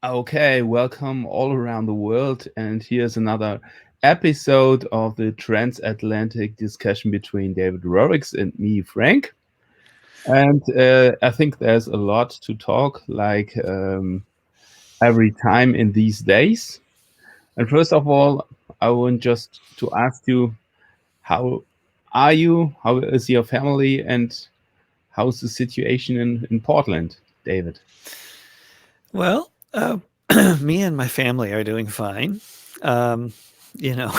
Okay, welcome all around the world, and here's another episode of the transatlantic discussion between David Rorix and me, Frank. And I think there's a lot to talk, like every time in these days. And first of all, I want just to ask you, how are you? How is your family? And how's the situation in Portland, David? Well, me and my family are doing fine. Um, you know,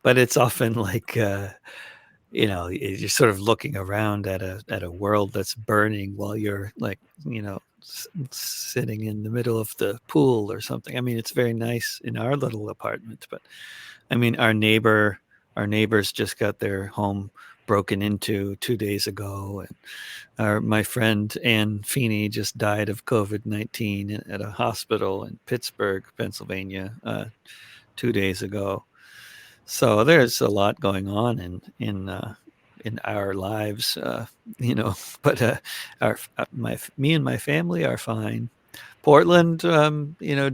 but it's often like you're sort of looking around at a world that's burning while you're like sitting in the middle of the pool or something. I mean, it's very nice in our little apartment, but I mean, our neighbors just got their home broken into 2 days ago, and my friend Ann Feeney just died of COVID-19 at a hospital in Pittsburgh, Pennsylvania, 2 days ago. So there's a lot going on in our lives, But me and my family are fine. Portland,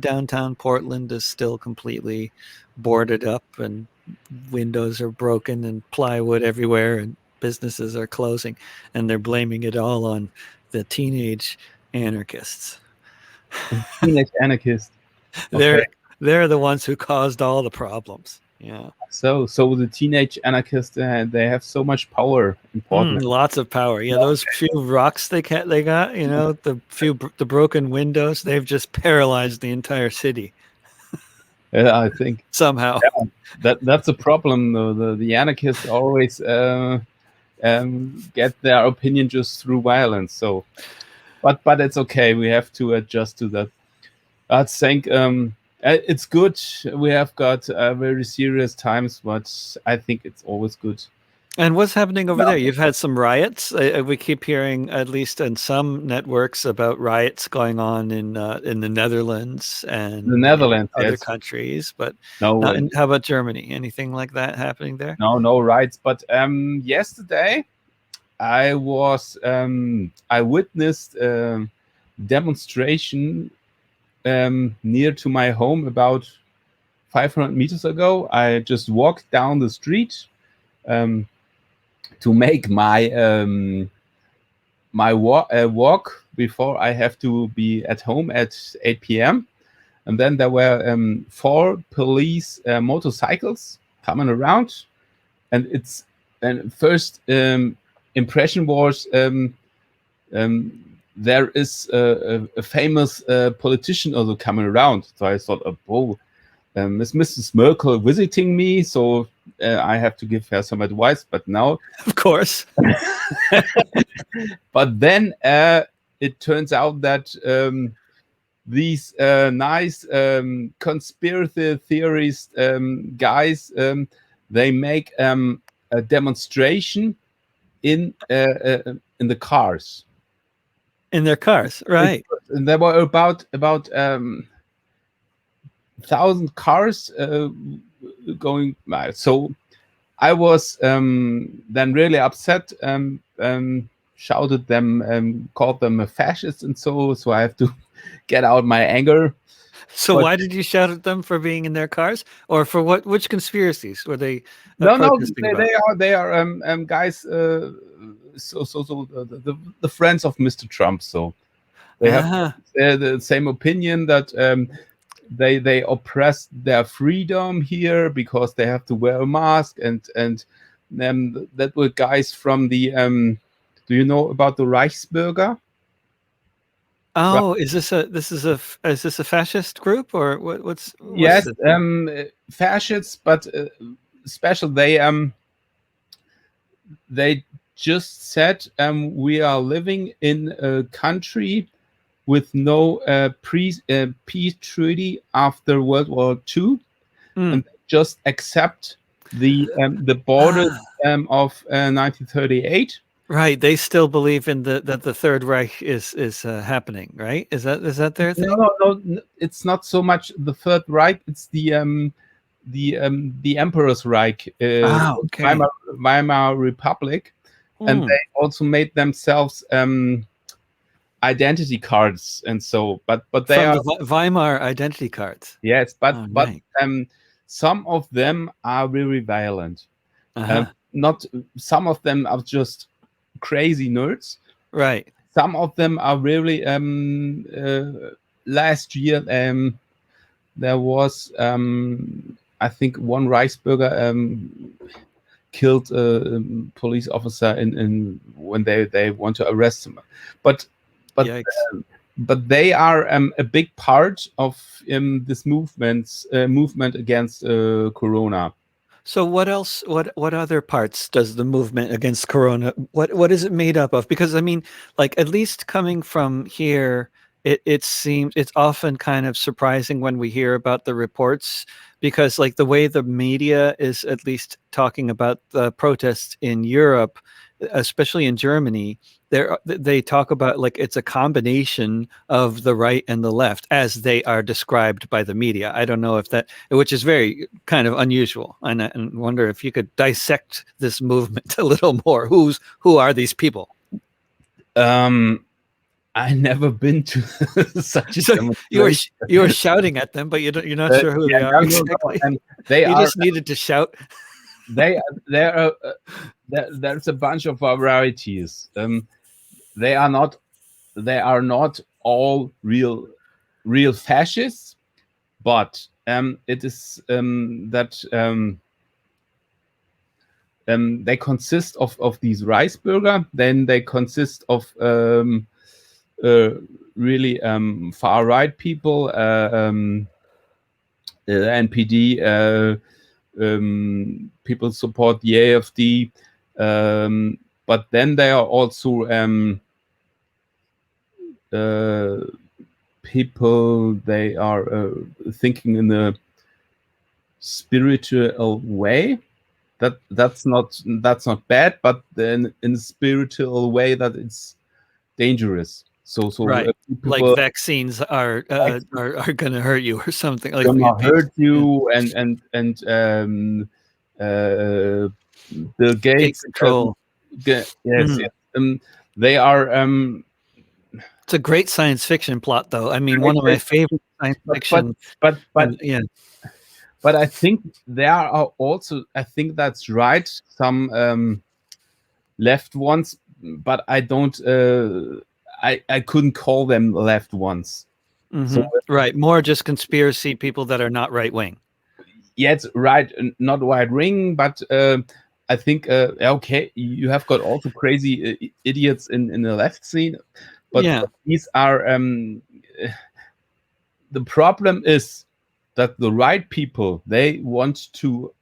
downtown Portland is still completely boarded up, and windows are broken, and plywood everywhere, and businesses are closing, and they're blaming it all on the teenage anarchists. Teenage anarchist. Okay. They're the ones who caused all the problems. Yeah. So the teenage anarchists, they have so much power in Portland. Lots of power. Yeah, those few rocks they got, the broken windows, they've just paralyzed the entire city Yeah, I think somehow. that's a problem. Though the anarchists always get their opinion just through violence. So, but it's okay. We have to adjust to that. I think it's good. We have got very serious times, but I think it's always good. And what's happening over there? You've had some riots. We keep hearing, at least in some networks, about riots going on in the Netherlands and The Netherlands, other yes. countries. But No, how about Germany? Anything like that happening there? no riots. But yesterday I witnessed demonstration near to my home about 500 meters ago. I just walked down the street to make my walk before I have to be at home at 8 p.m. And then there were 4 police motorcycles coming around, and first impression was there is a famous politician also coming around. So I thought, oh, is Mrs. Merkel visiting me? So I have to give her some advice. But now, of course. But then it turns out that these nice conspiracy theorist guys, they make a demonstration in the cars. In their cars, right? And there were about 1,000 cars going by. So I was then really upset. Shouted them, called them a fascist, and so I have to get out my anger. So why did you shout at them for being in their cars, or for what? Which conspiracies were they? No, they are guys. So the friends of Mr. Trump. So they have the same opinion that they oppress their freedom here because they have to wear a mask, and that were guys from the. Do you know about the Reichsbürger? Oh, is this a fascist group, or what's yes, fascists, but special. They just said we are living in a country with no peace treaty after World War II, and just accept the borders of 1938. Right, they still believe in that the Third Reich is happening, right? Is that their thing? No, it's not so much the Third Reich. It's the Emperor's Reich, Weimar Republic, and they also made themselves identity cards, and so, but they From are, the Weimar identity cards. yes, Oh, but right. some of them are very violent. Uh-huh. Not some of them are just crazy nerds. Right. Some of them are really last year there was I think one Reichsbürger killed a police officer in when they want to arrest him, but but Yikes. but they are a big part of this movement against Corona. So what else? What other parts does the movement against Corona? What is it made up of? Because I mean, like at least coming from here, it seems it's often kind of surprising when we hear about the reports, because like the way the media is at least talking about the protests in Europe, especially in Germany, they talk about like it's a combination of the right and the left as they are described by the media. I don't know if that, which is very kind of unusual, and wonder if you could dissect this movement a little more. Who are these people? I never been to such a So demonstration. you were shouting at them, but you're not sure who Yeah, they are no, no, no. exactly. And they You are just needed to shout. they there are there's a bunch of varieties. They are not all real fascists, but it is that they consist of these Reichsbürger. Then they consist of really far right people, NPD. People support the AfD, but then there are also people, they are thinking in a spiritual way. That's not bad, but then in a spiritual way that it's dangerous. So Right, like people vaccines are going to hurt you or something. Like gonna hurt yeah. you, and Bill Take Gates. control. Yes, Mhm. yes. They are It's a great science fiction plot, though. I mean, one of my great, favorite science but fiction. Yeah. but I think there are also, I think that's right, some left ones, but I don't I couldn't call them left ones. So Right, more just conspiracy people that are not right wing. yes, right, not right wing, but I think okay, you have got also crazy idiots in the left scene, but Yeah. these are the problem is that the right people, they want to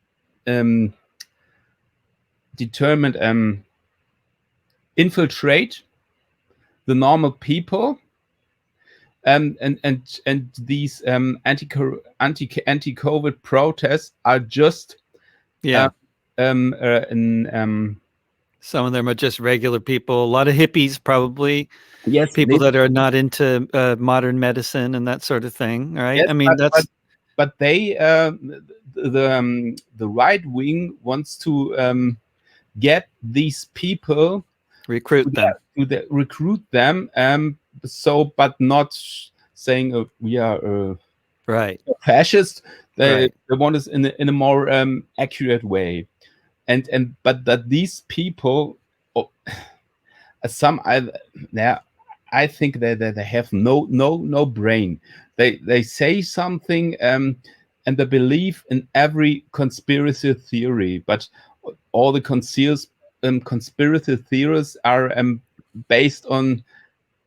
determine infiltrate the normal people, and these anti-COVID protests are just Yeah. in Some of them are just regular people. A lot of hippies, probably yes, people that are not into modern medicine and that sort of thing. Right. yes, I mean, that's but they the right wing wants to get these people, recruit them. recruit them, so, but not saying we are Right. fascist. They Right. want us in a more accurate way, and but that these people, oh, some I think that they have no brain. They say something and they believe in every conspiracy theory, but all the conspiracy theories are based on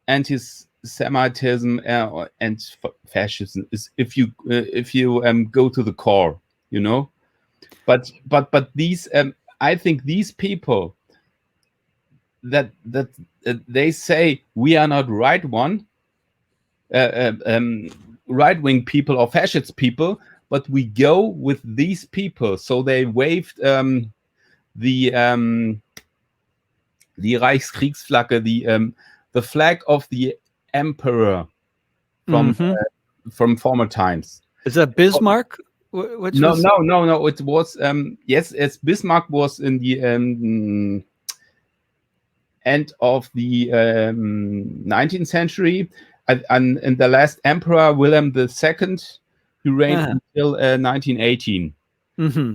anti-Semitism and fascism. Is if you go to the core, you know. But these I think these people that they say we are not right wing people or fascist people, but we go with these people. So they waved the Reichskriegsflagge, the flag of the emperor from former times. Is that Bismarck? Which No, was no. It was yes, as Bismarck was in the end of the 19th century, and the last emperor, Wilhelm II, who reigned until 1918.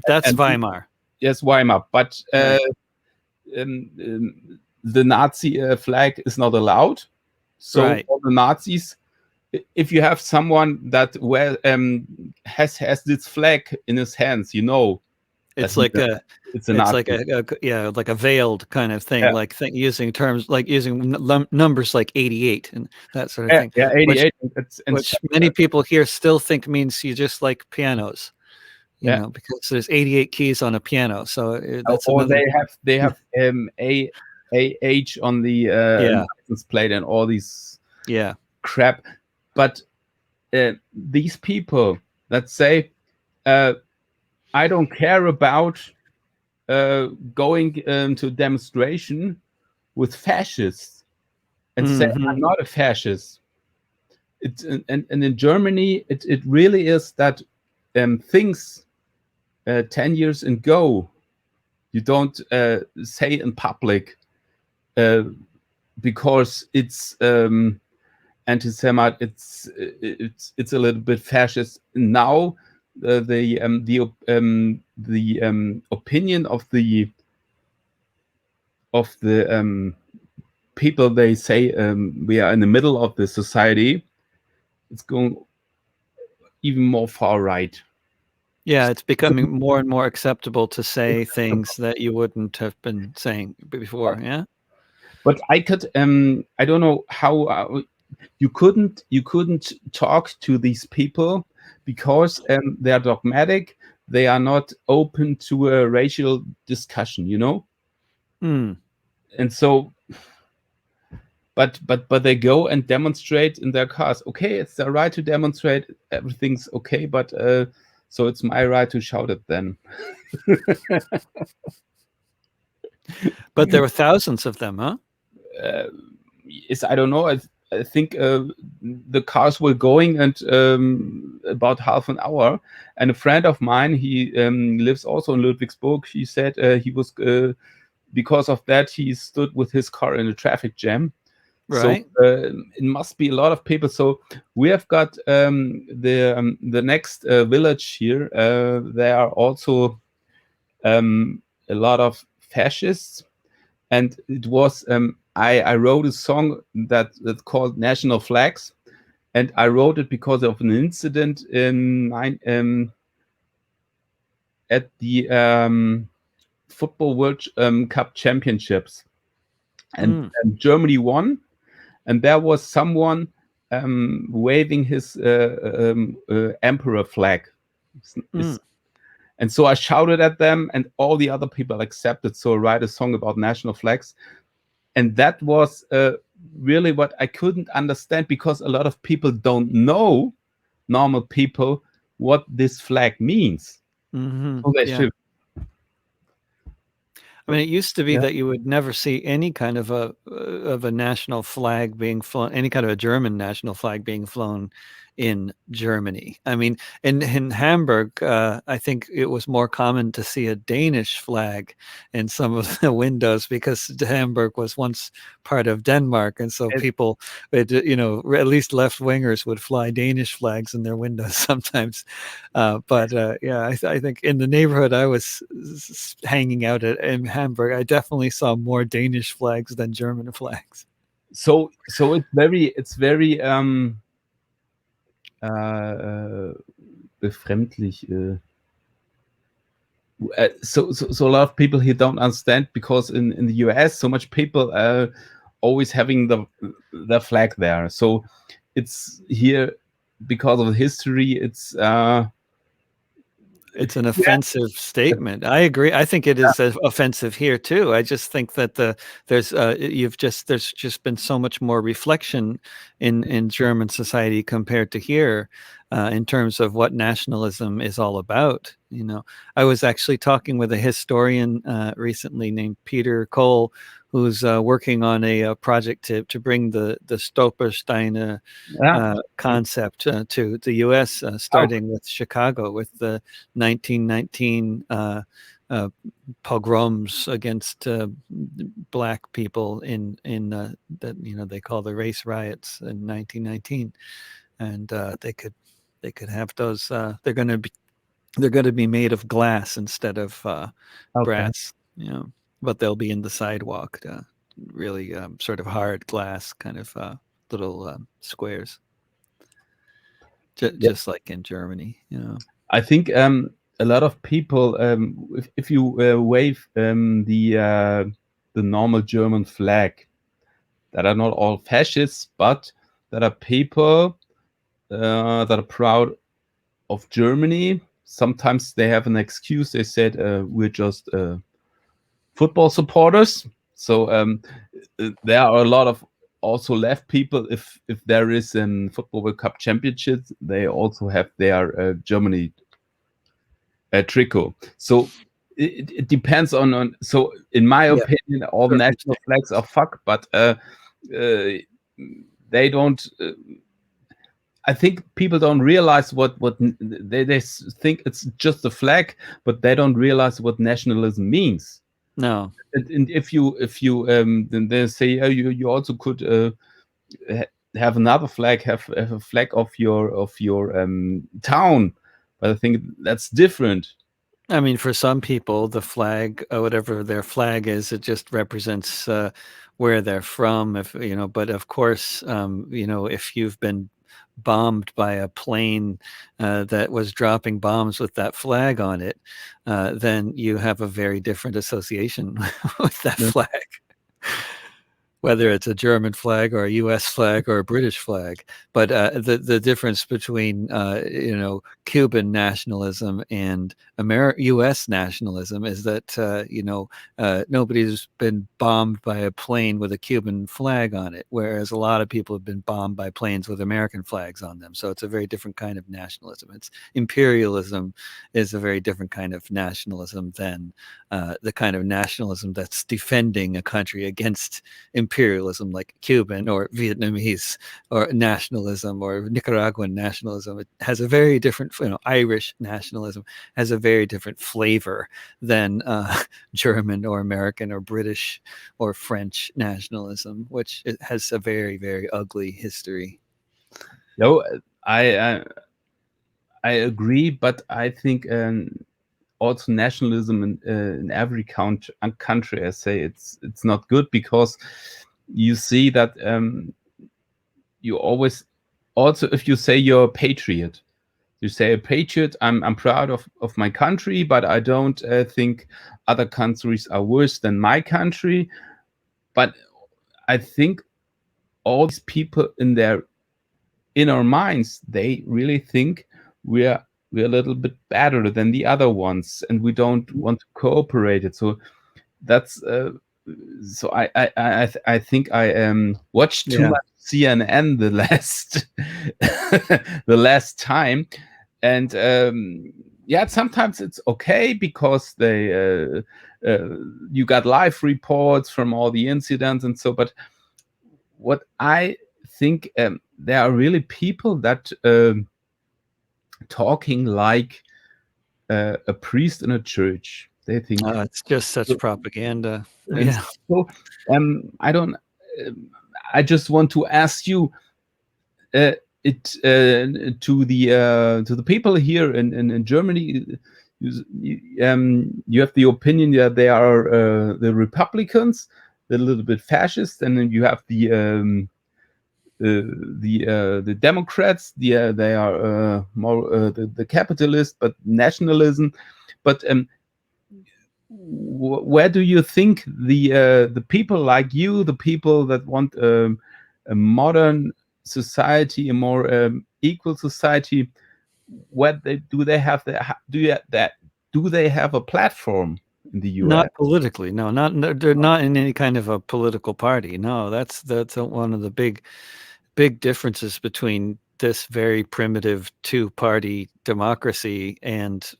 That's And Weimar. yes, Weimar. But Right. the Nazi flag is not allowed. So Right. for the Nazis, if you have someone that has this flag in his hands, you know that It's like a it's a it's like Nazi. yeah, like a veiled kind of thing, Yeah, like using terms like using numbers like 88 and that sort of yeah, thing, yeah, which 88. And which many people here still think means you just like pianos, yeah, because there's 88 keys on a piano. So that's or another. they have AH on the Yeah. license plate and all these Yeah. crap. But these people that say, I don't care about going to demonstration with fascists and say I'm not a fascist. It's and in Germany it really is that things 10 years ago you don't say in public because it's anti-Semite. It's a little bit fascist now. The opinion of the people, they say we are in the middle of the society. It's going even more far right. Yeah, it's becoming more and more acceptable to say things that you wouldn't have been saying before. Yeah. But I could I don't know how you couldn't talk to these people because they are dogmatic. They are not open to a racial discussion, you know. And so but they go and demonstrate in their cars. Okay, it's their right to demonstrate, everything's okay, but so it's my right to shout at them. But there were thousands of them, huh? Is I don't know. I think the cars were going and about half an hour. And a friend of mine, he lives also in Ludwigsburg. He said he was because of that he stood with his car in a traffic jam. Right. So it must be a lot of people. So we have got the next village here. There are also a lot of fascists, and it was I wrote a song that's called National Flags, and I wrote it because of an incident at the Football World Cup Championships, and Germany won, and there was someone waving his emperor flag. And so I shouted at them, and all the other people accepted. So I write a song about national flags. And that was really what I couldn't understand, because a lot of people don't know, normal people, what this flag means. So they should. I mean, it used to be that you would never see any kind of a national flag being flown, any kind of a German national flag being flown in Germany. I mean, in Hamburg, I think it was more common to see a Danish flag in some of the windows, because Hamburg was once part of Denmark, and so people, at least left wingers would fly Danish flags in their windows sometimes. But I think in the neighborhood I was hanging out at in Hamburg, I definitely saw more Danish flags than German flags. So it's very befremdlich. So a lot of people here don't understand, because in the US, so much people always having the flag there. So it's here because of history. It's an offensive statement. I agree. I think it is offensive here too. I just think that there's just been so much more reflection in German society compared to here, in terms of what nationalism is all about. I was actually talking with a historian recently named Peter Cole, who's working on a project to bring the Stolpersteine concept to the U.S., starting with Chicago, with the 1919 pogroms against black people in that they call the race riots in 1919, and they could have those. They're going to be made of glass instead of Okay. brass, but they'll be in the sidewalk, really sort of hard glass kind of little squares, Yeah. just like in Germany. I think a lot of people, if you wave the normal German flag, that are not all fascists, but that are people that are proud of Germany. Sometimes they have an excuse. They said we're just football supporters. So there are a lot of also left people. If there is a football World Cup championship, they also have their Germany tricot. So it depends on. So in my Yeah, opinion, all national circumstance. flags are fuck, but they don't. I think people don't realize what they think it's just a flag, but they don't realize what nationalism means. No. And if you then they say, oh, you also could have another flag, have a flag of your town, but I think that's different. I mean, for some people, the flag, whatever their flag is, it just represents where they're from. But of course, if you've been bombed by a plane that was dropping bombs with that flag on it, then you have a very different association with that Yeah. flag. Whether it's a German flag or a U.S. flag or a British flag. But the difference between Cuban nationalism and U.S. nationalism is that nobody's been bombed by a plane with a Cuban flag on it, whereas a lot of people have been bombed by planes with American flags on them. So it's a very different kind of nationalism. It's imperialism is a very different kind of nationalism than the kind of nationalism that's defending a country against imperialism, like Cuban or Vietnamese or nationalism or Nicaraguan nationalism. It has a very different, Irish nationalism has a very different flavor than German or American or British or French nationalism, which it has a very, very ugly history. No, I agree, but I think also nationalism in every country, I say it's not good, because you see that you always, also if you say you're a patriot, you say a patriot, I'm proud of my country, but I don't think other countries are worse than my country. But I think all these people in their inner minds, they really think we're a little bit better than the other ones, and we don't want to cooperate it. So that's so I think I watched too Yeah. much CNN the last the last time, and yeah, sometimes it's okay because they you got live reports from all the incidents and so. But what I think, there are really people that talking like a priest in a church. They think It's just such propaganda. and Yeah. so I don't. I just want to ask you, it to the people here in Germany. You have the opinion that they are the Republicans, they're a little bit fascist, and then you have the Democrats. They are more the capitalist, but nationalism. But where do you think the people like you, the people that want a modern society, a more equal society, do they have do they have a platform in the US? Not politically, no, they're not in any kind of a political party. No, that's one of the big differences between this very primitive two-party democracy and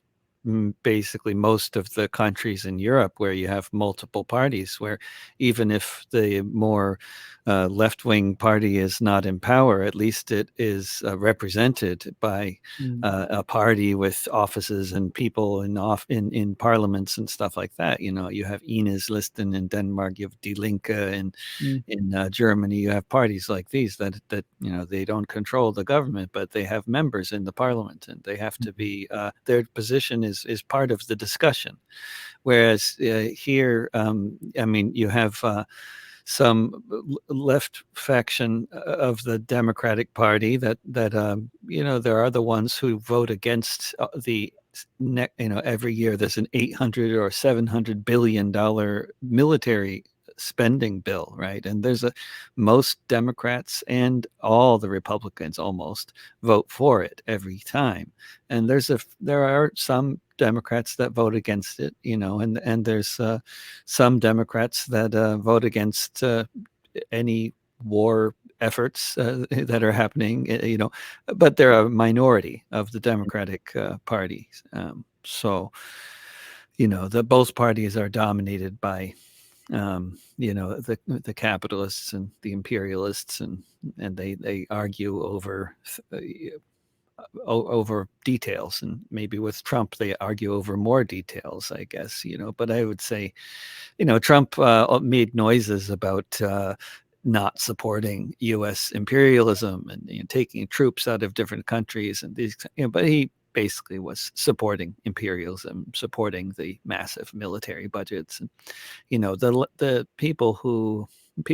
basically most of the countries in Europe where you have multiple parties, where even if the more left-wing party is not in power, at least it is represented by a party with offices and people in parliaments and stuff like that. You have Enhedslisten in Denmark, you have Die Linke in Germany. You have parties like these that they don't control the government, but they have members in the parliament, and they have to be their position is part of the discussion. Whereas here, I mean, you have some left faction of the Democratic Party that there are the ones who vote against every year there's an $800 or $700 billion military spending bill, right? And most Democrats and all the Republicans almost vote for it every time. And there are some Democrats that vote against it, and there's some Democrats that vote against any war efforts that are happening, but they're a minority of the Democratic Party. So, both parties are dominated by the capitalists and the imperialists, and they argue over details, and maybe with Trump they argue over more details, I guess. But I would say, Trump made noises about not supporting U.S. imperialism and taking troops out of different countries, and these, but he basically was supporting imperialism, supporting the massive military budgets. And the people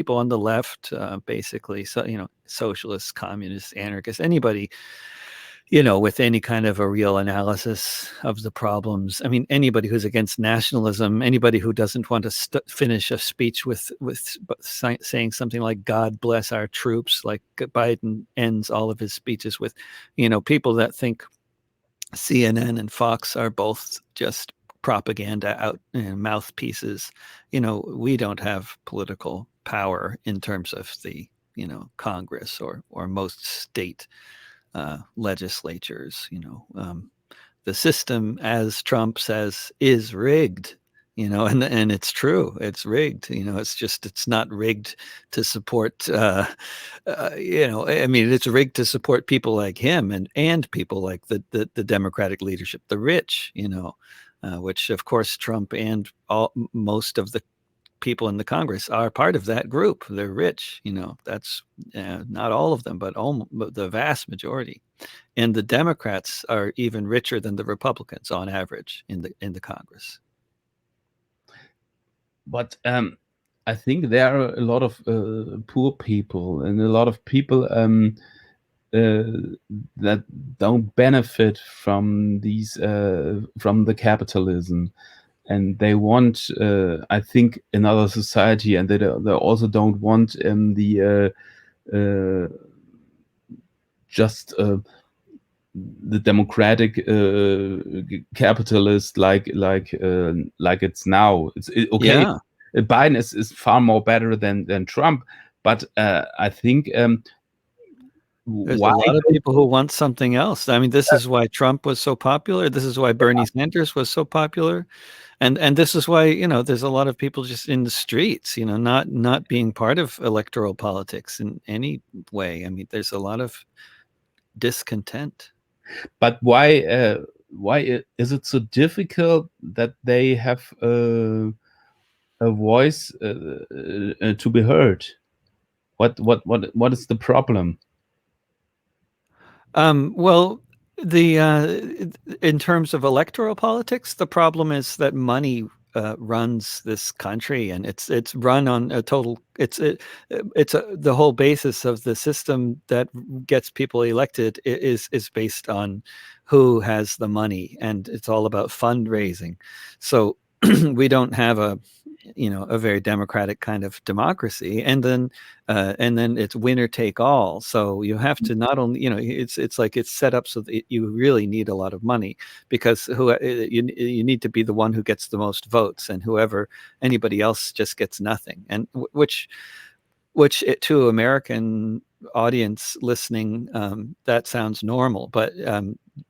on the left, basically, so socialists, communists, anarchists, anybody with any kind of a real analysis of the problems. I mean, anybody who's against nationalism, anybody who doesn't want to finish a speech with saying something like "God bless our troops," like Biden ends all of his speeches with, people that think CNN and Fox are both just propaganda mouthpieces. We don't have political power in terms of the Congress or most state legislatures. The system, as Trump says, is rigged. And it's true. It's rigged. It's not rigged to support. I mean, it's rigged to support people like him and people like the Democratic leadership, the rich. Which of course Trump and most of the people in the Congress are part of that group. They're rich. That's not all of them, but the vast majority. And the Democrats are even richer than the Republicans on average in the Congress. But I think there are a lot of poor people and a lot of people that don't benefit from from the capitalism, and they want, I think, another society, and they also don't want just the democratic capitalist like it's now. Okay. Yeah. Biden is far more better than Trump, but I think there's a lot of people who want something else. I mean, this is why Trump was so popular. This is why Bernie Sanders was so popular. And this is why, there's a lot of people just in the streets, not being part of electoral politics in any way. I mean, there's a lot of discontent. But why is it so difficult that they have a voice to be heard? What is the problem? Well, in terms of electoral politics, the problem is that money runs this country, and it's run on a total. The whole basis of the system that gets people elected is based on who has the money, and it's all about fundraising. So we don't have a very democratic kind of democracy, and then it's winner take all. So you have to not only, it's like it's set up so that you really need a lot of money, because you need to be the one who gets the most votes, and anybody else just gets nothing. And which to American audience listening, that sounds normal, but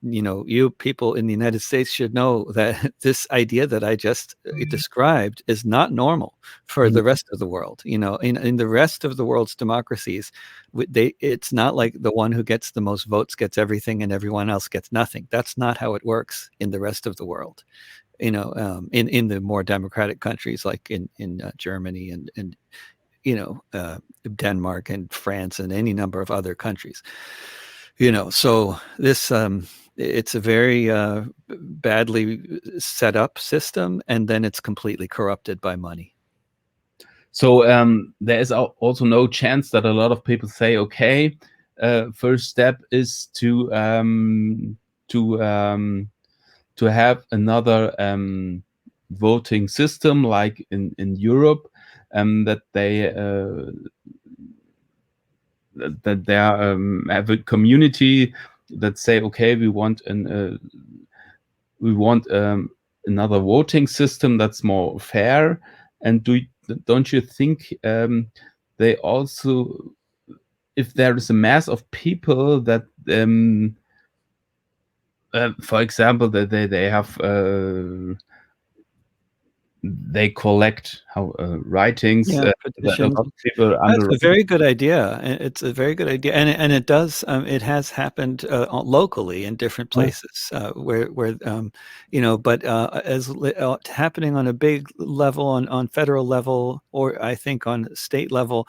you people in the United States should know that this idea that I just described is not normal for the rest of the world. In the rest of the world's democracies, it's not like the one who gets the most votes gets everything and everyone else gets nothing. That's not how it works in the rest of the world. In the more democratic countries like in Germany and Denmark and France and any number of other countries. So this it's a very badly set up system, and then it's completely corrupted by money. So there is also no chance that a lot of people say, okay, first step is to have another voting system like in Europe, that they have a community that say, okay, we want another voting system that's more fair. And don't you think they also, if there is a mass of people that for example, that they have they collect writings. Yeah, That a petitions. lot of people That's under. a very good idea. It's a very good idea, and it does. It has happened locally in different places where But happening on a big level, on federal level, or I think on state level,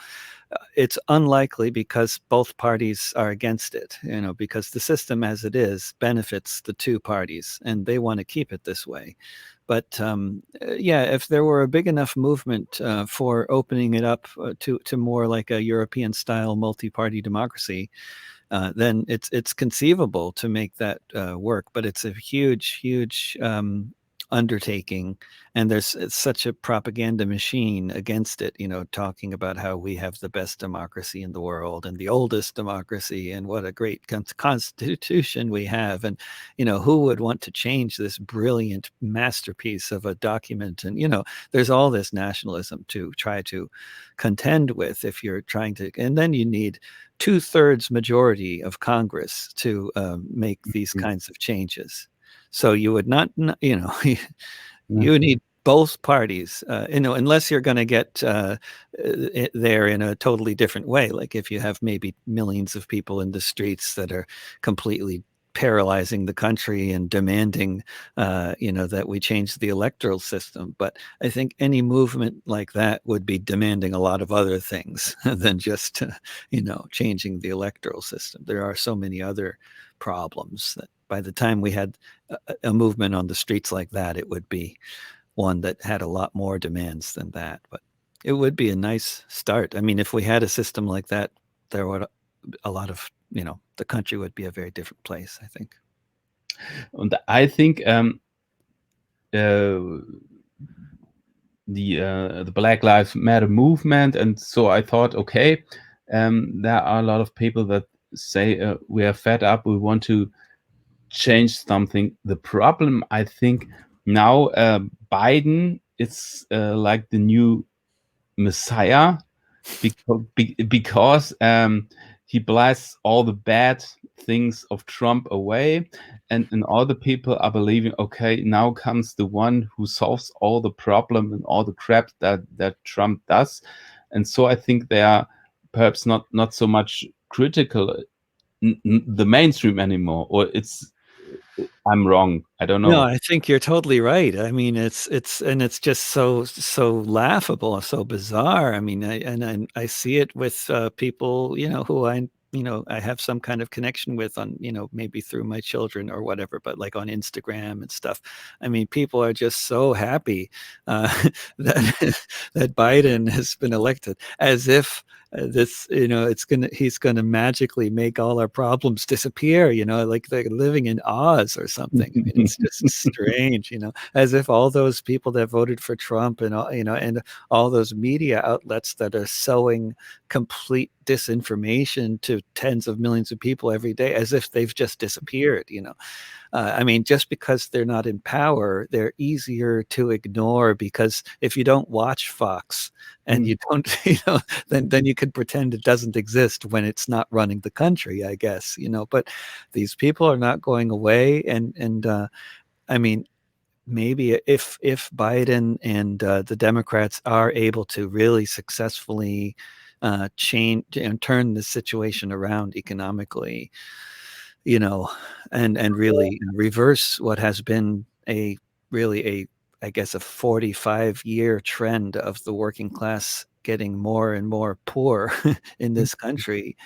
it's unlikely because both parties are against it. Because the system as it is benefits the two parties, and they want to keep it this way. But yeah, if there were a big enough movement for opening it up to more like a European style multi-party democracy, then it's conceivable to make that work. But it's a huge undertaking, and it's such a propaganda machine against it, talking about how we have the best democracy in the world and the oldest democracy and what a great constitution we have, and who would want to change this brilliant masterpiece of a document. And there's all this nationalism to try to contend with if you're trying to, and then you need 2/3 majority of Congress to make these kinds of changes. So you would not, you need both parties, unless you're going to get there in a totally different way. Like if you have maybe millions of people in the streets that are completely paralyzing the country and demanding, that we change the electoral system. But I think any movement like that would be demanding a lot of other things than just, changing the electoral system. There are so many other problems that by the time we had a movement on the streets like that, it would be one that had a lot more demands than that. But it would be a nice start. I mean, if we had a system like that, there would a lot of, the country would be a very different place, I think. And I think the Black Lives Matter movement, and so I thought, okay, there are a lot of people that say we are fed up, we want to change something. The problem, I think, now Biden is like the new messiah, because he blasts all the bad things of Trump away, and all the people are believing, okay, now comes the one who solves all the problem and all the crap that Trump does. And so I think they are perhaps not so much critical the mainstream anymore, or I'm wrong. I don't know. No, I think you're totally right. I mean, it's just so laughable, so bizarre. I mean, I see it with people, who I have some kind of connection with on, maybe through my children or whatever, but like on Instagram and stuff. I mean, people are just so happy that that Biden has been elected, as if this, he's gonna magically make all our problems disappear, like they're living in Oz or something. I mean, it's just strange, as if all those people that voted for Trump and all, and all those media outlets that are sowing complete disinformation to tens of millions of people every day, as if they've just disappeared. I mean, just because they're not in power, they're easier to ignore, because if you don't watch Fox, and Mm. you don't, then you could pretend it doesn't exist when it's not running the country, I guess, but these people are not going away. And I mean, maybe if Biden and the Democrats are able to really successfully change and turn the situation around economically, you know, and really reverse what has been a really I guess a 45-year trend of the working class getting more and more poor in Mm. this country,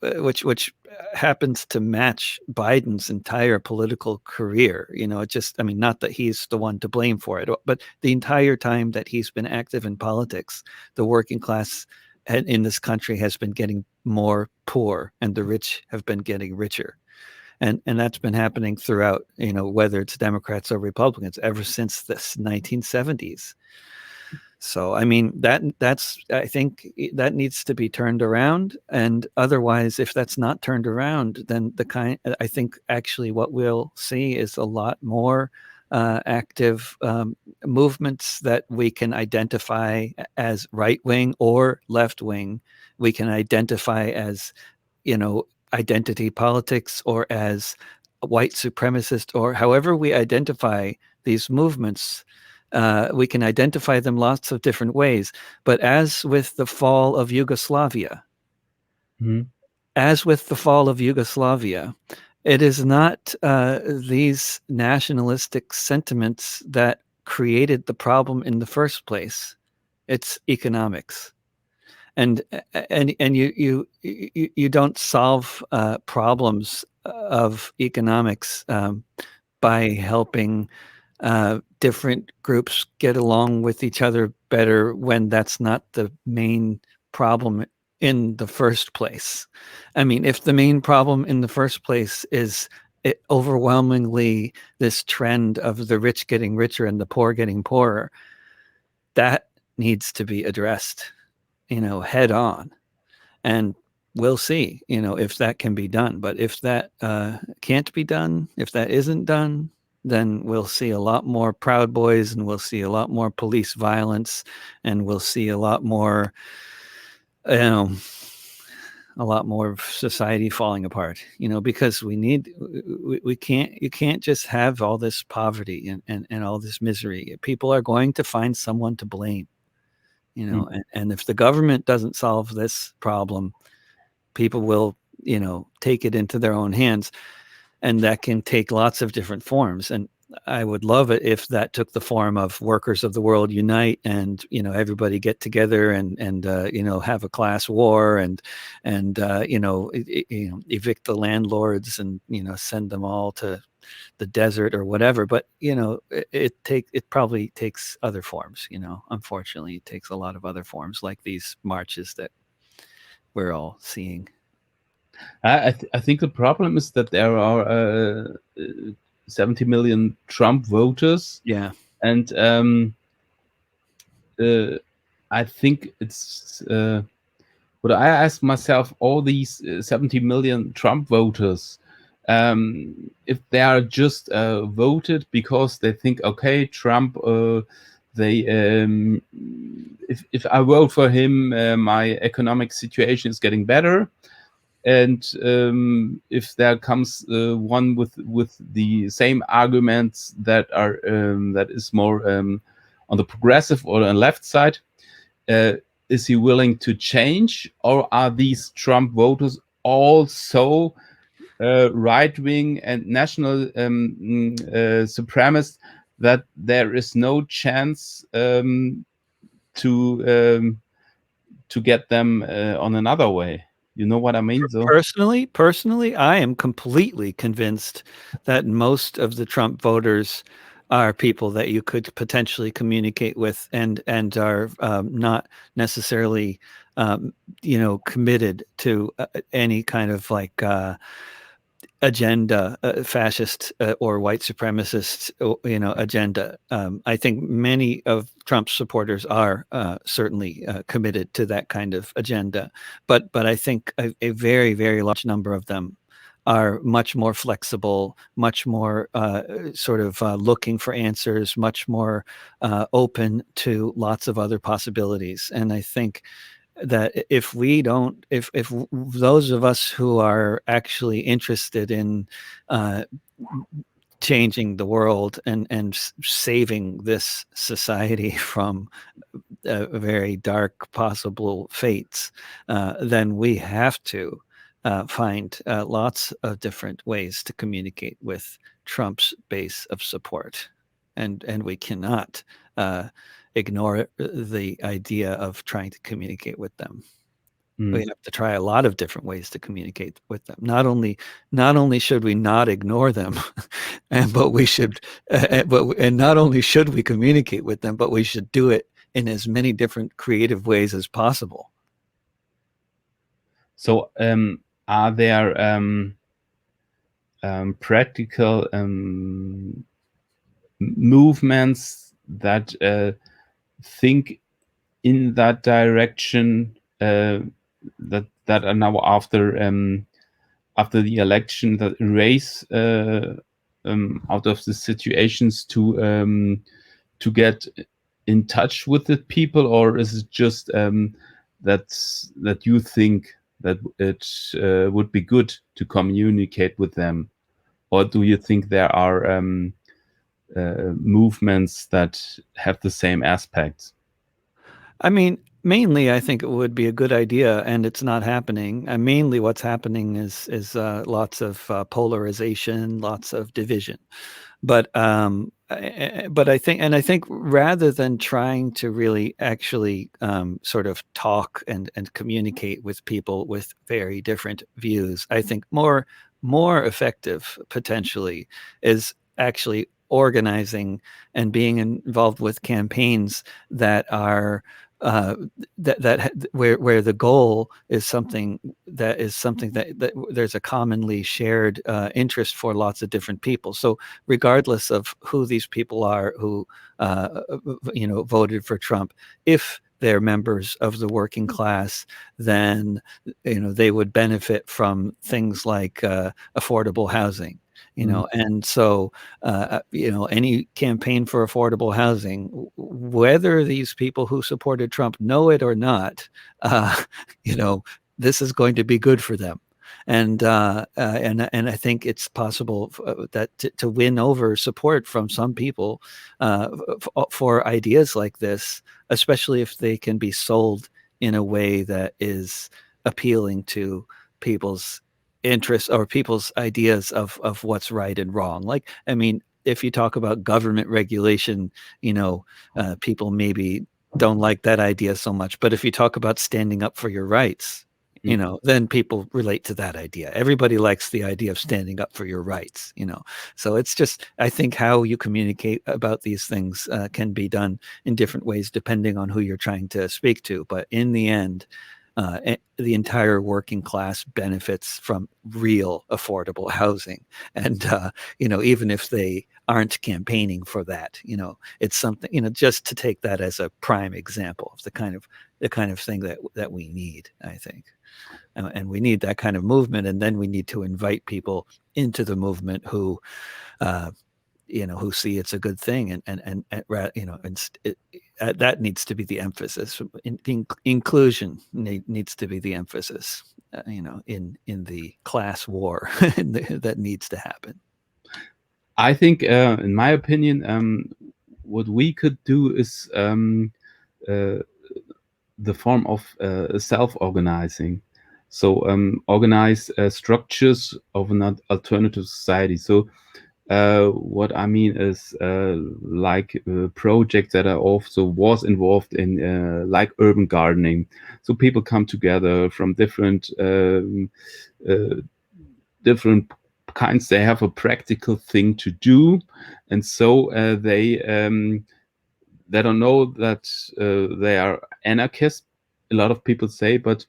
which happens to match Biden's entire political career. It just, I mean, not that he's the one to blame for it, but the entire time that he's been active in politics, the working class in this country has been getting more poor, and the rich have been getting richer. And that's been happening throughout, whether it's Democrats or Republicans, ever since the 1970s. So, I mean, that's I think that needs to be turned around. And otherwise, if that's not turned around, then I think actually what we'll see is a lot more active movements that we can identify as right wing or left wing. We can identify as, identity politics, or as white supremacist, or however we identify these movements. We can identify them lots of different ways. But as with the fall of Yugoslavia, Mm. it is not these nationalistic sentiments that created the problem in the first place. It's economics. And you don't solve problems of economics by helping different groups get along with each other better when that's not the main problem in the first place. I mean, if the main problem in the first place is overwhelmingly this trend of the rich getting richer and the poor getting poorer, that needs to be addressed, head on. And we'll see, if that can be done. But if that can't be done, if that isn't done, then we'll see a lot more Proud Boys, and we'll see a lot more police violence, and we'll see a lot more, you know, a lot more of society falling apart, because we can't, you can't just have all this poverty and all this misery. People are going to find someone to blame, Mm. and if the government doesn't solve this problem, people will, take it into their own hands, and that can take lots of different forms. And I would love it if that took the form of workers of the world unite, and everybody get together and have a class war, and evict the landlords, and send them all to the desert or whatever. But it probably takes other forms. Unfortunately, it takes a lot of other forms, like these marches that we're all seeing. I think the problem is that there are 70 million Trump voters, Yeah. and I think it's what I ask myself: all these 70 million Trump voters, if they are just voted because they think, okay, Trump, they if I vote for him, my economic situation is getting better. And if there comes one with the same arguments that are that is more on the progressive or on left side, is he willing to change, or are these Trump voters also right wing and national supremacist, that there is no chance to get them on another way? You know what I mean? So. Personally, I am completely convinced that most of the Trump voters are people that you could potentially communicate with, and are not necessarily, committed to any kind of like agenda, fascist or white supremacist, agenda. I think many of Trump's supporters are certainly committed to that kind of agenda, but I think a very, very large number of them are much more flexible, much more sort of looking for answers, much more open to lots of other possibilities. And I think that if we don't, if those of us who are actually interested in changing the world and saving this society from very dark possible fates, then we have to find lots of different ways to communicate with Trump's base of support, and we cannot ignore the idea of trying to communicate with them. We Mm. have to try a lot of different ways to communicate with them. Not only should we not ignore them, but we should, and not only should we communicate with them, but we should do it in as many different creative ways as possible. So, are there practical movements that think in that direction, that are now after the election, that raise out of the situations to get in touch with the people, or is it just that you think that it would be good to communicate with them, or do you think there are movements that have the same aspects? I mean, mainly, I think it would be a good idea, and it's not happening. And mainly, what's happening is lots of polarization, lots of division. But I think rather than trying to really actually sort of talk and communicate with people with very different views, I think more effective potentially is actually organizing and being involved with campaigns that are uh, where the goal is something that there's a commonly shared interest for lots of different people. So regardless of who these people are who voted for Trump, if they're members of the working class, then they would benefit from things like affordable housing. Mm, And so any campaign for affordable housing, whether these people who supported Trump know it or not, uh, you know, this is going to be good for them. And I think it's possible that to win over support from some people for ideas like this, especially if they can be sold in a way that is appealing to people's interests or people's ideas of what's right and wrong. Like, I mean, if you talk about government regulation, people maybe don't like that idea so much. But if you talk about standing up for your rights, mm. then people relate to that idea. Everybody likes the idea of standing up for your rights. So it's just, I think how you communicate about these things can be done in different ways depending on who you're trying to speak to. But in the end, the entire working class benefits from real affordable housing. And, even if they aren't campaigning for that, it's something, just to take that as a prime example of the kind of thing that we need, I think. And we need that kind of movement. And then we need to invite people into the movement who, who see it's a good thing, that needs to be the emphasis. Inclusion needs to be the emphasis, in the class war that needs to happen. I think, in my opinion, what we could do is uh, the form of self-organizing. So, organize structures of an alternative society. So, what I mean is like projects that I also was involved in, like urban gardening. So people come together from uh, different kinds. They have a practical thing to do, and so they don't know that they are anarchists. A lot of people say, but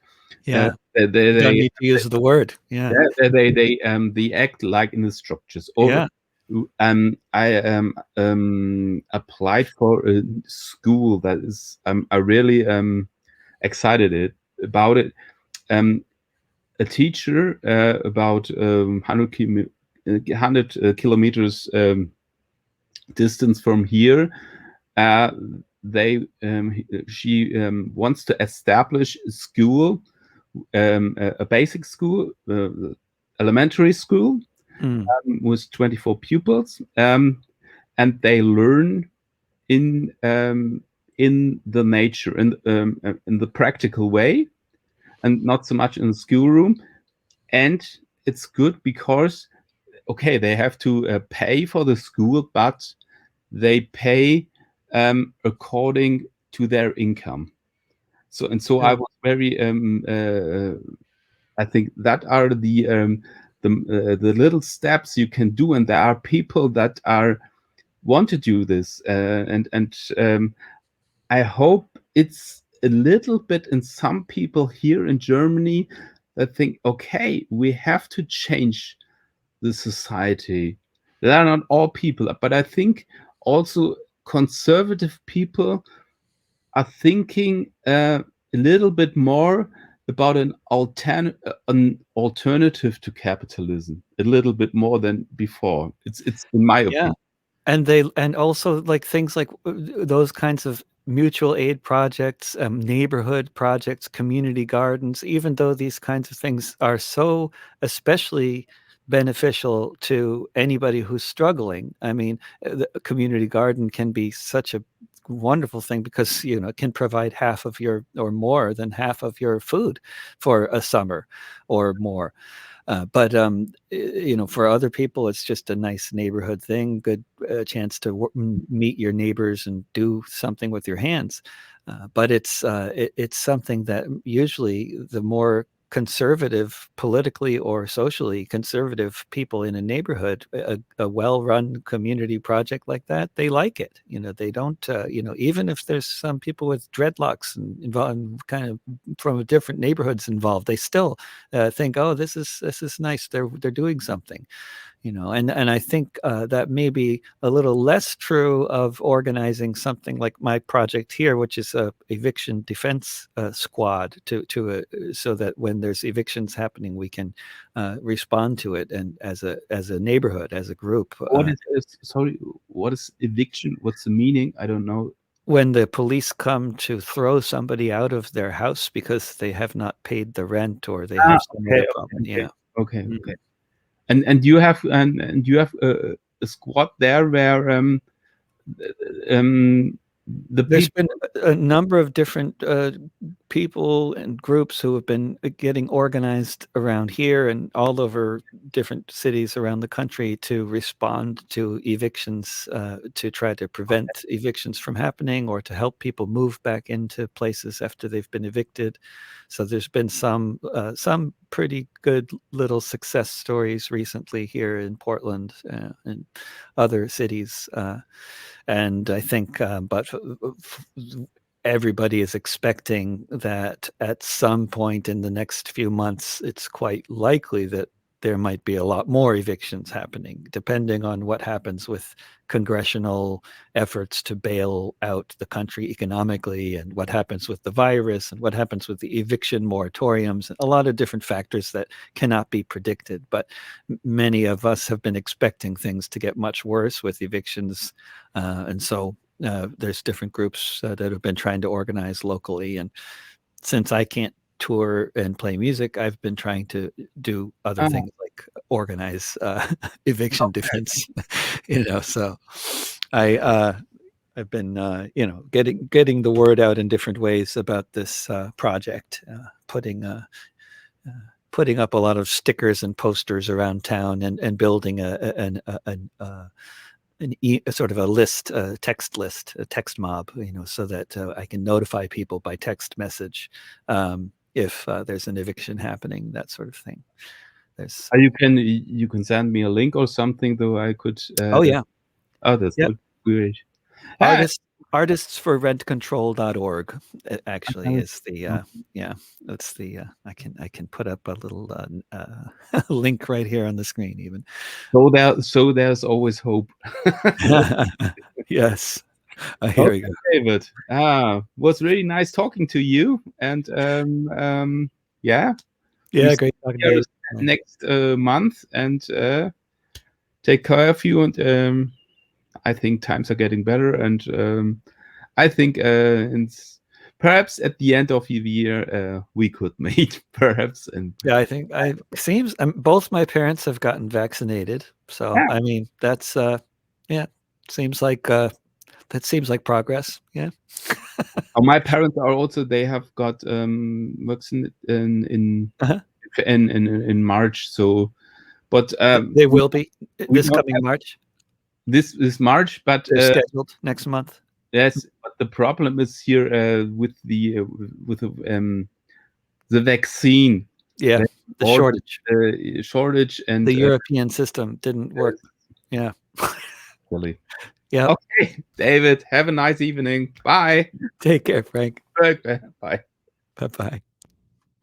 uh, Yeah, they, they, you don't they need to use the word. Yeah, yeah, they act like in the structures. Or yeah, I applied for a school that is I really excited about it. Um, a teacher about 100 kilometers distance from here. Uh, she wants to establish a school, a basic school, elementary school, Mm. with 24 pupils, and they learn in the nature, in the practical way, and not so much in the schoolroom. And it's good because, okay, they have to pay for the school, but they pay according to their income. So I Yeah. was very I think that are the little steps you can do, and there are people that are want to do this, and I hope it's a little bit in some people here in Germany that think, okay, we have to change the society. They are not all people, but I think also conservative people are thinking a little bit more about an alternative to capitalism, a little bit more than before. It's in my Yeah. opinion. And also like things like those kinds of mutual aid projects, neighborhood projects, community gardens, even though these kinds of things are so especially beneficial to anybody who's struggling. I mean, a community garden can be such a wonderful thing because it can provide half of your or more than half of your food for a summer or more. But for other people, it's just a nice neighborhood thing, good chance to meet your neighbors and do something with your hands. But it's something that usually the more conservative, politically or socially conservative people in a neighborhood, a well-run community project like that, they like it. They don't, even if there's some people with dreadlocks and involved, kind of from different neighborhoods involved, they still think, oh, this is nice. They're doing something, and I think that may be a little less true of organizing something like my project here, which is a eviction defense squad so that when there's evictions happening, we can respond to it, and as a neighborhood, as a group. What is this? Sorry, what is eviction? What's the meaning? I don't know. When the police come to throw somebody out of their house because they have not paid the rent or they Ah, have some okay, other okay, problem. okay, Yeah. okay, okay. Mhm. And you have a squad there where um the There's people. been a number of different people and groups who have been getting organized around here and all over different cities around the country to respond to evictions, to try to prevent evictions from happening or to help people move back into places after they've been evicted. So there's been some pretty good little success stories recently here in Portland and other cities. And I think, but everybody is expecting that at some point in the next few months, it's quite likely that there might be a lot more evictions happening, depending on what happens with congressional efforts to bail out the country economically, and what happens with the virus, and what happens with the eviction moratoriums, and a lot of different factors that cannot be predicted. But many of us have been expecting things to get much worse with evictions, and so there's different groups that have been trying to organize locally. And since I can't tour and play music, I've been trying to do other Ah, things like organize eviction defense. So I've been getting the word out in different ways about this project, uh, putting up a lot of stickers and posters around town, and building a sort of a list, a text list, a text mob, so that I can notify people by text message if there's an eviction happening, that sort of thing. There's you can send me a link or something, though I could. Oh yeah, Oh, that yeah. would be great. Ah, Artistsforrentcontrol.org actually is the uh, yeah, that's the I can put up a little link right here on the screen even. so there's always hope. Yes, here we Okay, go. David. Was really nice talking to you, and yeah, We Yeah, see great talking to you you. Bye. next month, and take care of you. And I think times are getting better, and I think perhaps at the end of the year we could meet, perhaps. And Yeah, I think seems both my parents have gotten vaccinated, so yeah, I mean that's yeah, seems like that seems like progress. Yeah. my parents are also, they have got vaccinated Uh-huh. in March. So, but They will be we this don't coming have March. this March. But They're scheduled next month. yes, but the problem is here with with the vaccine. Yeah, They the ordered shortage. shortage, and The European system didn't work. Yeah. really. Yep. Okay, David, have a nice evening. Bye. Take care, Frank. Bye. Bye. Bye-bye.